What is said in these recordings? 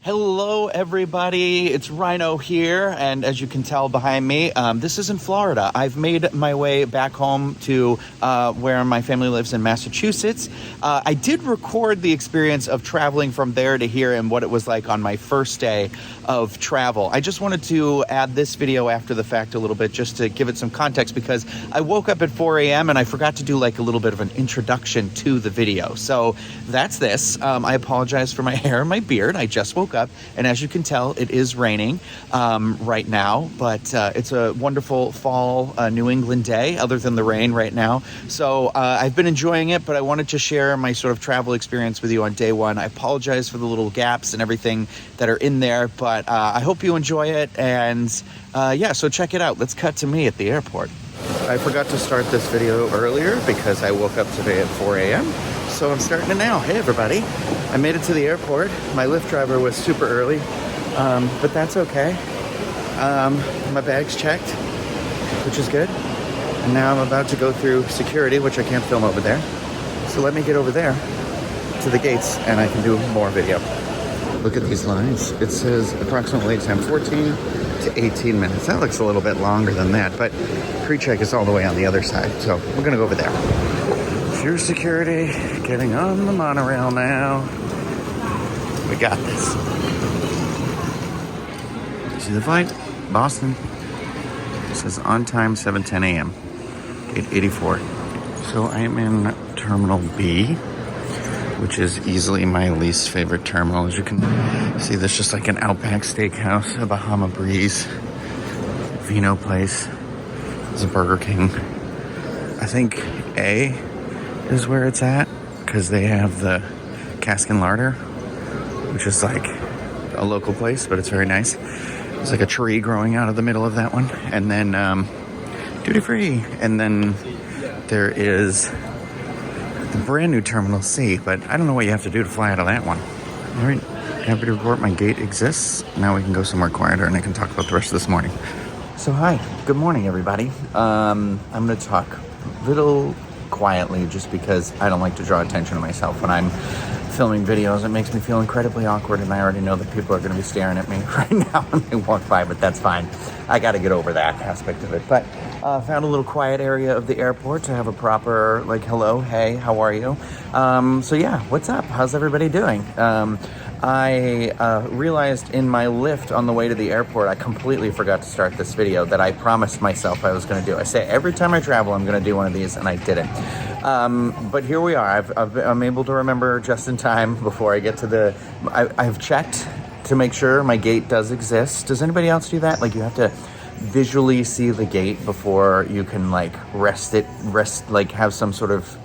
Hello, everybody. It's Ryno here, and as you can tell behind me, this is in Florida. I've made my way back home to where my family lives in Massachusetts. I did record the experience of traveling from there to here and what it was like on my first day of travel. I just wanted to add this video after the fact a little bit just to give it some context because I woke up at 4 a.m. and I forgot to do like a little bit of an introduction to the video. So that's this. I apologize for my hair and my beard. I just woke up, and as you can tell, it is raining right now, but it's a wonderful fall New England day other than the rain right now. So I've been enjoying it, but I wanted to share my sort of travel experience with you on day one. I apologize for the little gaps and everything that are in there, but I hope you enjoy it. And yeah, so check it out. Let's cut to me at the airport. I forgot to start this video earlier because I woke up today at 4 a.m. So I'm starting it now. Hey, everybody. I made it to the airport. My Lyft driver was super early, but that's okay. My bag's checked, which is good. And now I'm about to go through security, which I can't film over there. So let me get over there to the gates and I can do more video. Look at these lines. It says approximately time 14 to 18 minutes. That looks a little bit longer than that, but pre-check is all the way on the other side. So we're gonna go over there. Through security, getting on the monorail now. We got this. See the flight? Boston. It says on time 7:10 a.m. Gate 84. So I am in Terminal B, which is easily my least favorite terminal. As you can see, there's just like an Outback Steakhouse, a Bahama Breeze, Vino place. There's a Burger King. I think A is where it's at because they have the Cask and Larder, which is like a local place, but it's very nice. There's like a tree growing out of the middle of that one. And then duty free. And then there is the brand new Terminal C, but I don't know what you have to do to fly out of that one. All right, happy to report my gate exists. Now we can go somewhere quieter and I can talk about the rest of this morning. So hi, good morning everybody. I'm gonna talk a little quietly just because I don't like to draw attention to myself when I'm filming videos. It makes me feel incredibly awkward and I already know that people are going to be staring at me right now when they walk by, but that's fine. I got to get over that aspect of it. But found a little quiet area of the airport to have a proper like hello, hey, how are you? So yeah, what's up? How's everybody doing? I realized in my Lyft on the way to the airport, I completely forgot to start this video that I promised myself I was going to do. I say every time I travel, I'm going to do one of these, and I didn't. But here we are. I'm able to remember just in time before I get to the... I've checked to make sure my gate does exist. Does anybody else do that? Like you have to visually see the gate before you can like rest, like have some sort of,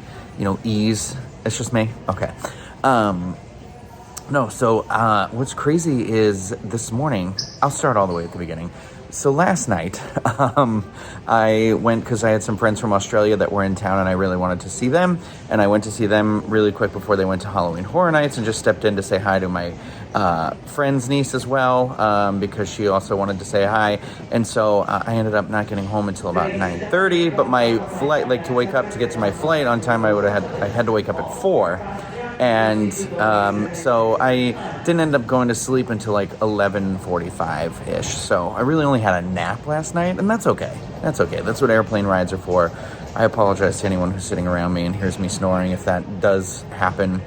ease. It's just me? Okay. No, so what's crazy is this morning, I'll start all the way at the beginning. So last night, I went because I had some friends from Australia that were in town and I really wanted to see them. And I went to see them really quick before they went to Halloween Horror Nights and just stepped in to say hi to my friend's niece as well because she also wanted to say hi. And so I ended up not getting home until about 9:30. But my flight, like to wake up to get to my flight on time, I had to wake up at 4. And so I didn't end up going to sleep until like 11:45-ish. So I really only had a nap last night, and that's okay. That's okay. That's what airplane rides are for. I apologize to anyone who's sitting around me and hears me snoring if that does happen.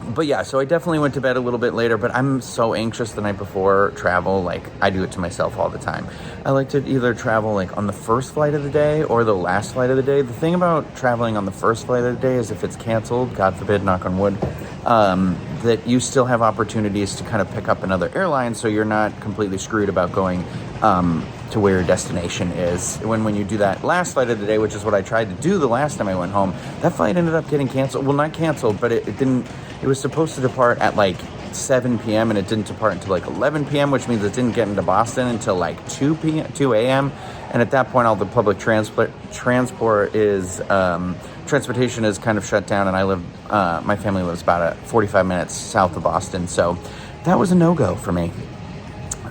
But yeah, so I definitely went to bed a little bit later, but I'm so anxious the night before travel. Like I do it to myself all the time. I like to either travel like on the first flight of the day or the last flight of the day. The thing about traveling on the first flight of the day is if it's canceled, God forbid, knock on wood, that you still have opportunities to kind of pick up another airline so you're not completely screwed about going to where your destination is. When you do that last flight of the day, which is what I tried to do the last time I went home, that flight ended up getting canceled. Well, not canceled, but it didn't. It was supposed to depart at like 7 p.m. and it didn't depart until like 11 p.m., which means it didn't get into Boston until like 2 a.m. And at that point, all the public transportation is kind of shut down. And my family lives about 45 minutes south of Boston. So that was a no-go for me.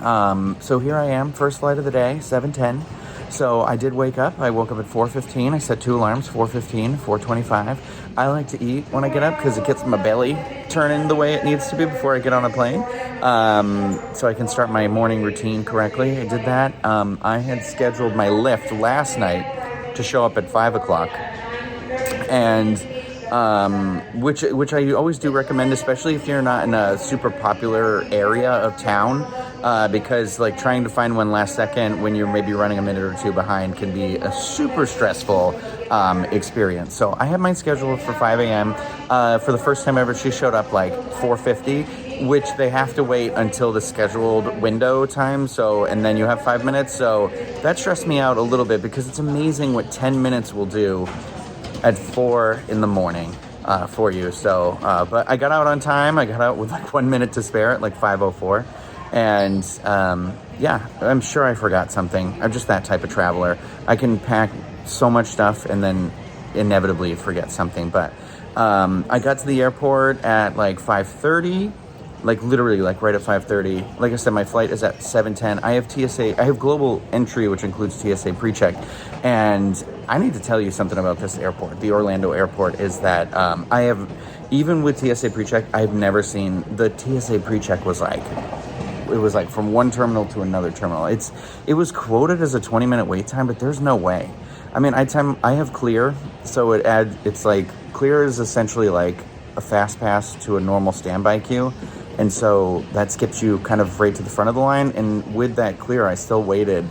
So here I am, first flight of the day, 7:10. So I did wake up. I woke up at 4:15. I set 2 alarms, 4:15, 4:25. I like to eat when I get up because it gets my belly turning the way it needs to be before I get on a plane. So I can start my morning routine correctly. I did that. I had scheduled my lift last night to show up at 5 o'clock. And which I always do recommend, especially if you're not in a super popular area of town, because like trying to find one last second when you're maybe running a minute or two behind can be a super stressful experience. So I had mine scheduled for 5 a.m. For the first time ever, she showed up like 4:50, which they have to wait until the scheduled window time. So, and then you have 5 minutes. So that stressed me out a little bit because it's amazing what 10 minutes will do at 4 in the morning for you. So, but I got out on time. I got out with like 1 minute to spare at like 5:04. And yeah, I'm sure I forgot something. I'm just that type of traveler. I can pack so much stuff and then inevitably forget something. But I got to the airport at like 5:30. Like literally like right at 5:30. Like I said, my flight is at 7:10. I have TSA, I have global entry, which includes TSA pre-check. And I need to tell you something about this airport. The Orlando airport is that I have, even with TSA pre-check, I've never seen, the TSA pre-check was like, it was like from one terminal to another terminal. It was quoted as a 20-minute wait time, but there's no way. I mean, I have Clear, so it's like, Clear is essentially like a fast pass to a normal standby queue. And so that skips you kind of right to the front of the line. And with that Clear, I still waited,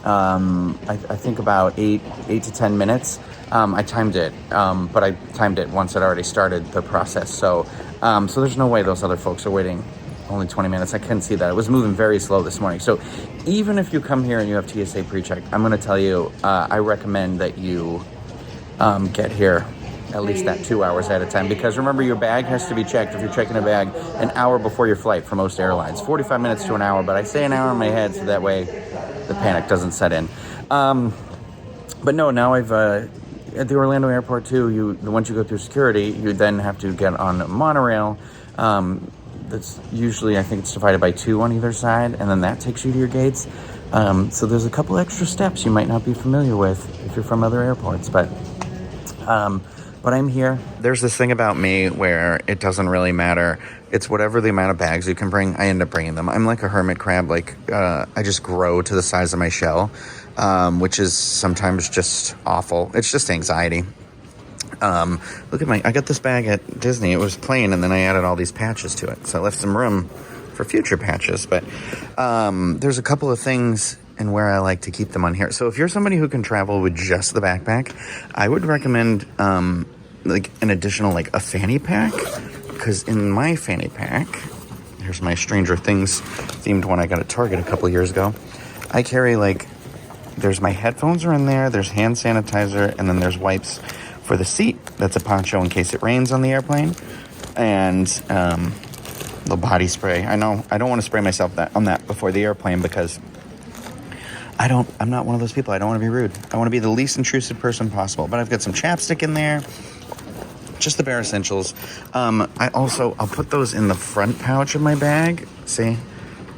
I think about 8 to 10 minutes. I timed it, but I timed it once I'd already started the process. So there's no way those other folks are waiting only 20 minutes. I couldn't see that. It was moving very slow this morning. So even if you come here and you have TSA pre-check, I'm going to tell you, I recommend that you get here at least that 2 hours at a time, because remember, your bag has to be checked if you're checking a bag an hour before your flight for most airlines. 45 minutes to an hour, but I say an hour in my head so that way the panic doesn't set in. But no, now I've at the Orlando airport too, once you go through security, you then have to get on a monorail. That's usually, I think it's divided by 2 on either side, and then that takes you to your gates. So there's a couple extra steps you might not be familiar with if you're from other airports, but I'm here. There's this thing about me where it doesn't really matter. It's whatever the amount of bags you can bring, I end up bringing them. I'm like a hermit crab. Like, I just grow to the size of my shell, which is sometimes just awful. It's just anxiety. Look at I got this bag at Disney. It was plain, and then I added all these patches to it. So I left some room for future patches. But there's a couple of things and where I like to keep them on here. So if you're somebody who can travel with just the backpack, I would recommend like an additional, like a fanny pack, because in my fanny pack, here's my Stranger Things themed one I got at Target a couple years ago. I carry like, there's my headphones are in there, there's hand sanitizer, and then there's wipes for the seat. That's a poncho in case it rains on the airplane, and the body spray. I know I don't want to spray myself on that before the airplane, because I'm not one of those people. I don't want to be rude. I want to be the least intrusive person possible. But I've got some chapstick in there, just the bare essentials. I'll put those in the front pouch of my bag, see,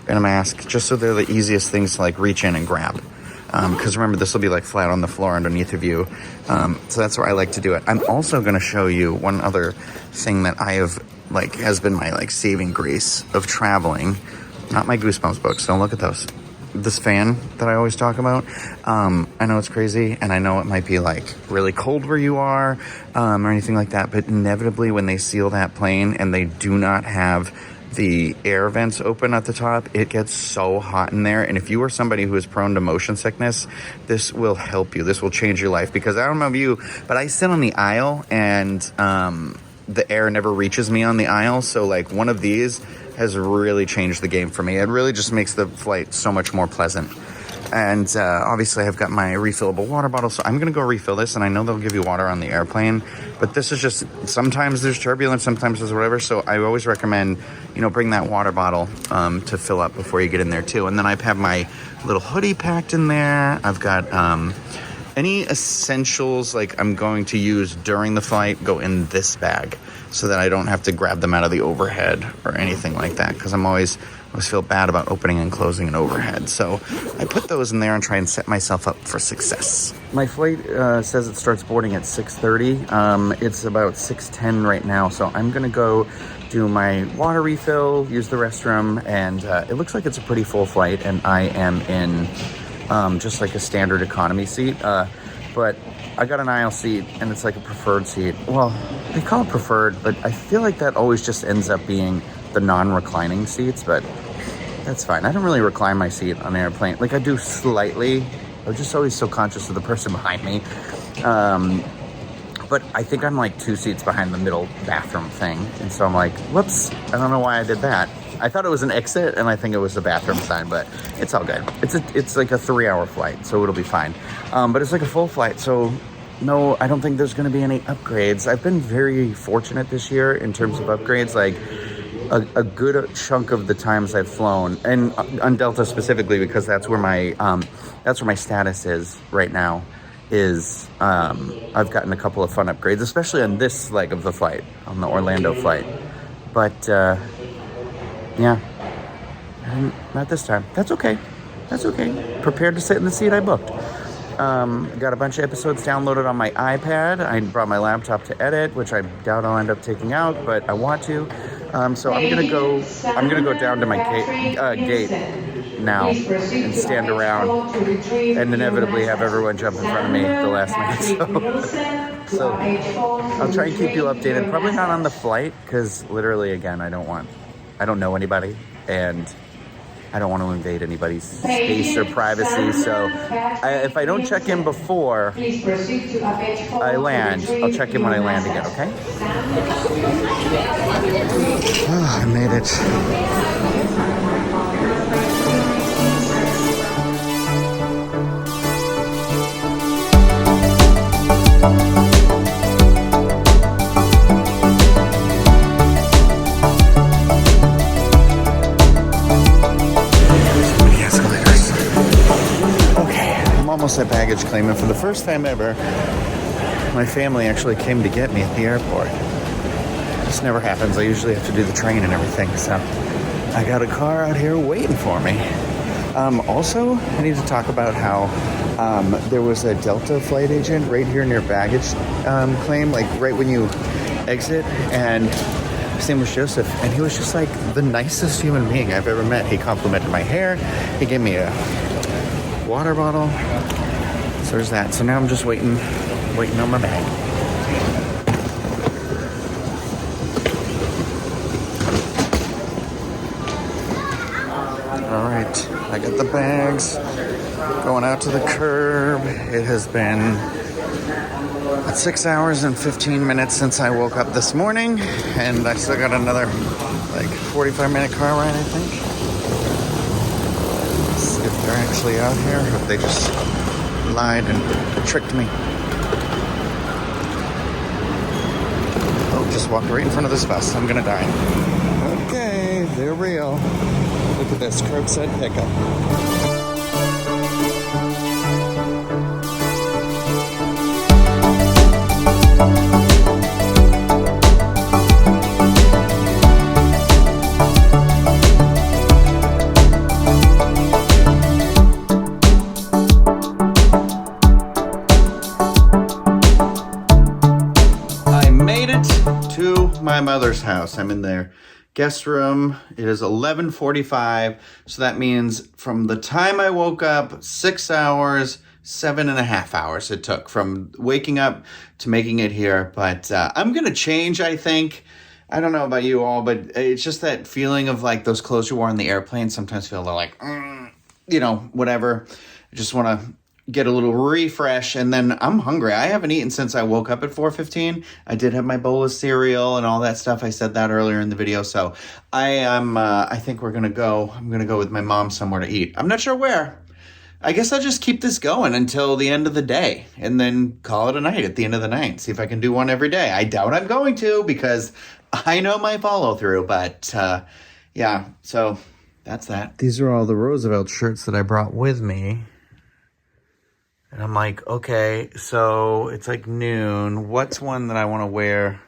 and a mask, just so they're the easiest things to like reach in and grab. Because remember, this will be like flat on the floor underneath of you. So that's where I like to do it. I'm also going to show you one other thing that I have, like, has been my like saving grace of traveling. Not my Goosebumps books. Don't look at those. This fan that I always talk about. I know it's crazy, and I know it might be like really cold where you are, or anything like that, but inevitably when they seal that plane and they do not have the air vents open at the top, it gets so hot in there. And if you are somebody who is prone to motion sickness, this will help you. This will change your life, because I don't know about you, but I sit on the aisle and the air never reaches me on the aisle. So like one of these has really changed the game for me. It really just makes the flight so much more pleasant. And obviously I've got my refillable water bottle, so I'm going to go refill this, and I know they'll give you water on the airplane, but this is just, sometimes there's turbulence, sometimes there's whatever, so I always recommend, bring that water bottle to fill up before you get in there too. And then I have my little hoodie packed in there. I've got any essentials like I'm going to use during the flight go in this bag. so that I don't have to grab them out of the overhead or anything like that, because I always feel bad about opening and closing an overhead. So I put those in there and try and set myself up for success. My flight says it starts boarding at 6:30. It's about 6:10 right now, so I'm gonna go do my water refill, use the restroom, and it looks like it's a pretty full flight, and I am in just like a standard economy seat, but I got an aisle seat, and it's like a preferred seat. Well, they call it preferred, but I feel like that always just ends up being the non-reclining seats, but that's fine. I don't really recline my seat on an airplane. Like, I do slightly. I'm just always so conscious of the person behind me. But I think I'm like 2 seats behind the middle bathroom thing. And so I'm like, whoops, I don't know why I did that. I thought it was an exit, and I think it was the bathroom sign, but it's all good. It's like a 3-hour flight, so it'll be fine. But it's like a full flight, so no, I don't think there's gonna be any upgrades. I've been very fortunate this year in terms of upgrades. Like, a good chunk of the times I've flown, and on Delta specifically, because that's where my status is right now, is I've gotten a couple of fun upgrades, especially on this leg of the flight, on the Orlando flight. But yeah, not this time. That's okay. That's okay. Prepared to sit in the seat I booked. Got a bunch of episodes downloaded on my iPad. I brought my laptop to edit, which I doubt I'll end up taking out, but I want to. So I'm gonna go down to my gate now and stand around and inevitably have everyone jump in front of me at the last minute. So I'll try and keep you updated. Probably not on the flight, because literally, again, I don't know anybody, and I don't want to invade anybody's space or privacy. So if I don't check in before I land, I'll check in when I land again, okay? Oh, I made it. Almost at baggage claim, and for the first time ever, my family actually came to get me at the airport. This never happens. I usually have to do the train and everything, so I got a car out here waiting for me. Also, I need to talk about how there was a Delta flight agent right here near baggage claim, like right when you exit, and his name was Joseph, and he was just like the nicest human being I've ever met. He complimented my hair. He gave me a water bottle. So there's that. So now I'm just waiting on my bag. All right, I got the bags going out to the curb. It has been 6 hours and 15 minutes since I woke up this morning, and I still got another like 45-minute car ride, I think. If they're actually out here, or if they just lied and tricked me. Oh, just walked right in front of this bus. I'm gonna die. Okay, they're real. Look at this curbside pickup. My mother's house. I'm in their guest room. It is 11:45, so that means from the time I woke up, 6 hours, 7.5 hours it took from waking up to making it here. But I'm gonna change, I think. I don't know about you all, but it's just that feeling of like those clothes you wore on the airplane sometimes feel like, whatever. I just want to get a little refresh, and then I'm hungry. I haven't eaten since I woke up at 4:15. I did have my bowl of cereal and all that stuff. I said that earlier in the video. So I think I'm gonna go with my mom somewhere to eat. I'm not sure where. I guess I'll just keep this going until the end of the day, and then call it a night at the end of the night. See if I can do one every day. I doubt I'm going to, because I know my follow through, but yeah, so that's that. These are all the Roosevelt shirts that I brought with me. And I'm like, okay, so it's like noon. What's one that I want to wear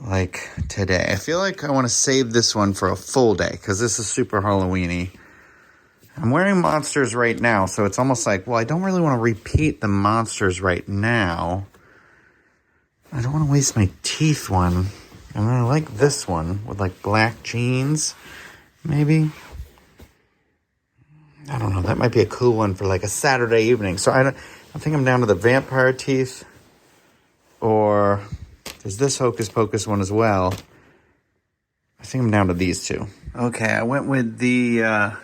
like today. I feel like I want to save this one for a full day because this is super Halloween-y. I'm wearing monsters right now, so it's almost like, well, I don't really want to repeat the monsters right now. I don't want to waste my teeth one. And I like this one with like black jeans, maybe. I don't know. That might be a cool one for like a Saturday evening. So I think I'm down to the vampire teeth, or there's this Hocus Pocus one as well. I think I'm down to these two. Okay, I went with the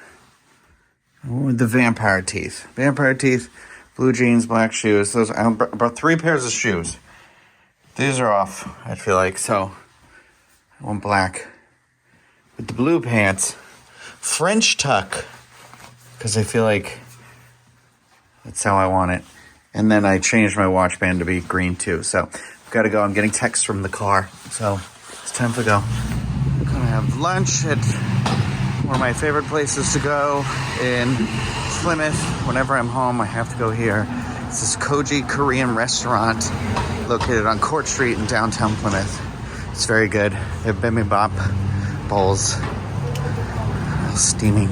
vampire teeth. Vampire teeth, blue jeans, black shoes. Those I brought 3 pairs of shoes. These are off, I feel like. So I want black with the blue pants. French tuck, because I feel like that's how I want it. And then I changed my watch band to be green too. So I've got to go. I'm getting texts from the car. So it's time to go. I'm going to have lunch at one of my favorite places to go in Plymouth. Whenever I'm home, I have to go here. It's this Koji Korean restaurant located on Court Street in downtown Plymouth. It's very good. They have bibimbap bowls. Steaming.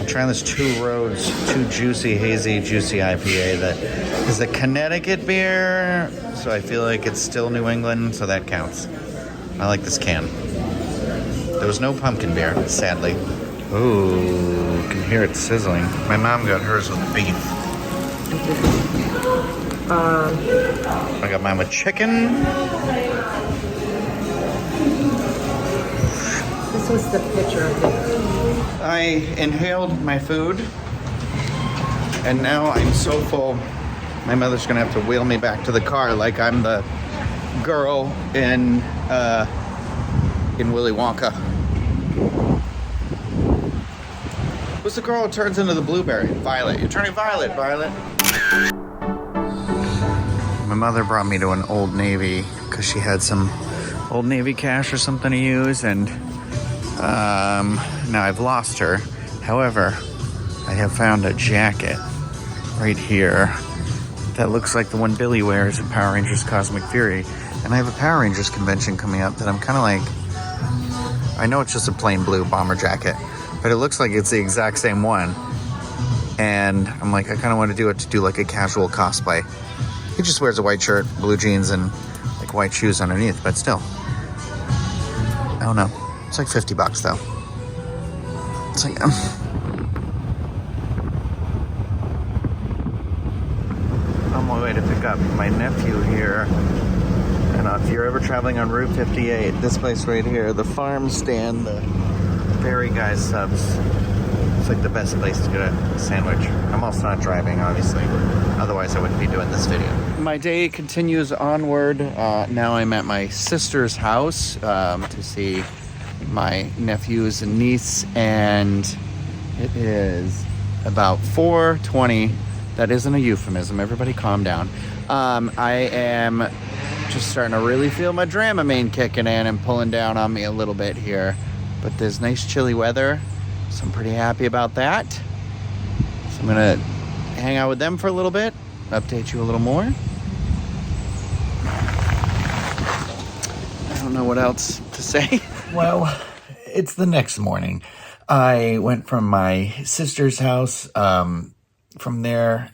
I'm trying this Two Roads, Too Juicy, Hazy, Juicy IPA that is a Connecticut beer, so I feel like it's still New England, so that counts. I like this can. There was no pumpkin beer, sadly. Ooh, you can hear it sizzling. My mom got hers with beef. I got mine with chicken. This was the picture of it. I inhaled my food, and now I'm so full, my mother's gonna have to wheel me back to the car like I'm the girl in Willy Wonka. Who's the girl who turns into the blueberry? Violet. You're turning violet, Violet. My mother brought me to an Old Navy because she had some Old Navy cash or something to use, and now I've lost her. However, I have found a jacket right here that looks like the one Billy wears in Power Rangers Cosmic Fury. And I have a Power Rangers convention coming up that I'm kind of like, I know it's just a plain blue bomber jacket, but it looks like it's the exact same one. And I'm like, I kind of want to do it to do like a casual cosplay. He just wears a white shirt, blue jeans, and like white shoes underneath, but still. I don't know. It's like $50 though. It's like, on my way to pick up my nephew here. And if you're ever traveling on Route 58, this place right here, the farm stand, the Berry Guys subs, it's like the best place to get a sandwich. I'm also not driving, obviously. Otherwise, I wouldn't be doing this video. My day continues onward. Now I'm at my sister's house to see my nephews and niece, and it is about 4:20. That isn't a euphemism. Everybody calm down. I am just starting to really feel my Dramamine kicking in and pulling down on me a little bit here. But there's nice chilly weather, so I'm pretty happy about that. So I'm gonna hang out with them for a little bit, update you a little more. I don't know what else to say. Well, it's the next morning. I went from my sister's house, from there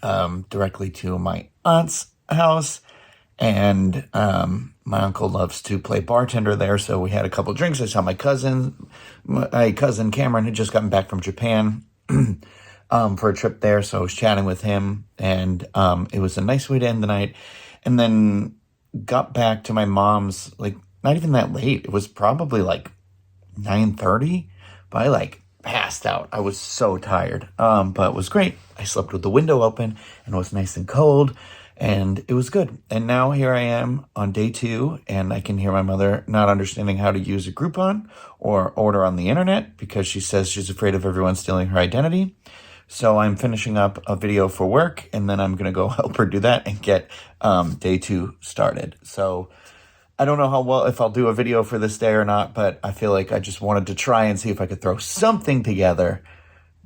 directly to my aunt's house, and my uncle loves to play bartender there, so we had a couple drinks. I saw my cousin Cameron had just gotten back from Japan for a trip there, so I was chatting with him, and it was a nice way to end the night. And then got back to my mom's, like, not even that late. It was probably like 9:30, but I like passed out. I was so tired, but it was great. I slept with the window open, and it was nice and cold, and it was good. And now here I am on day 2, and I can hear my mother not understanding how to use a Groupon or order on the internet because she says she's afraid of everyone stealing her identity. So I'm finishing up a video for work, and then I'm going to go help her do that and get day 2 started. So I don't know if I'll do a video for this day or not, but I feel like I just wanted to try and see if I could throw something together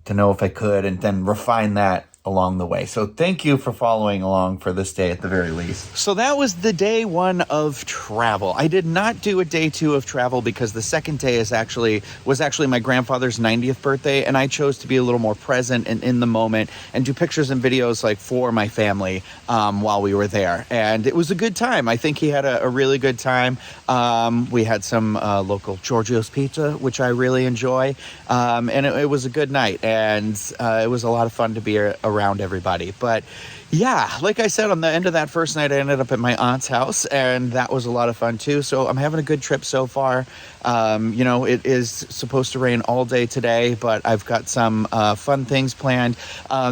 to know if I could, and then refine that along the way. So thank you for following along for this day at the very least. So that was the day 1 of travel. I did not do a day 2 of travel because the second day was actually my grandfather's 90th birthday, and I chose to be a little more present and in the moment and do pictures and videos like for my family while we were there. And it was a good time. I think he had a really good time. We had some local Giorgio's pizza, which I really enjoy. And it was a good night, and it was a lot of fun to be around everybody. But yeah, like I said, on the end of that first night, I ended up at my aunt's house, and that was a lot of fun too. So I'm having a good trip so far. It is supposed to rain all day today, but I've got some fun things planned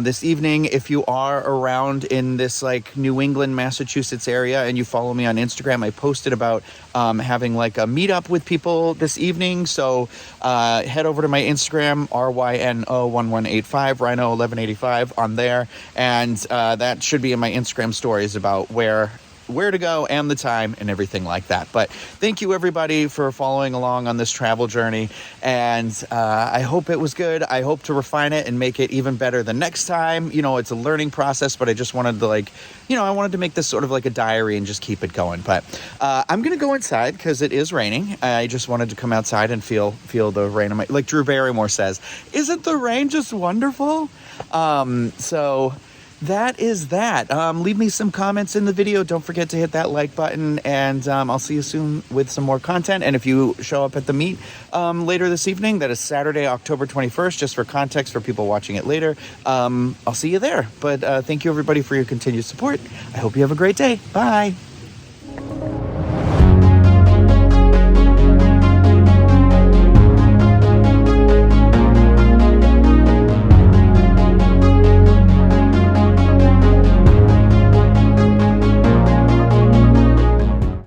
this evening. If you are around in this like New England, Massachusetts area, and you follow me on Instagram, I posted about having like a meetup with people this evening. So head over to my Instagram, RYNO1185, Ryno1185 on there, and that should be in my Instagram stories about where to go and the time and everything like that. But thank you everybody for following along on this travel journey, and I hope it was good. I hope to refine it and make it even better the next time. It's a learning process, but I just wanted to I wanted to make this sort of like a diary and just keep it going. But I'm gonna go inside because it is raining. I just wanted to come outside and feel the rain on like Drew Barrymore says, isn't the rain just wonderful? So that is that. Leave me some comments in the video. Don't forget to hit that like button, and I'll see you soon with some more content. And if you show up at the meet later this evening, that is Saturday, October 21st, just for context for people watching it later, I'll see you there. But thank you everybody for your continued support. I hope you have a great day. Bye.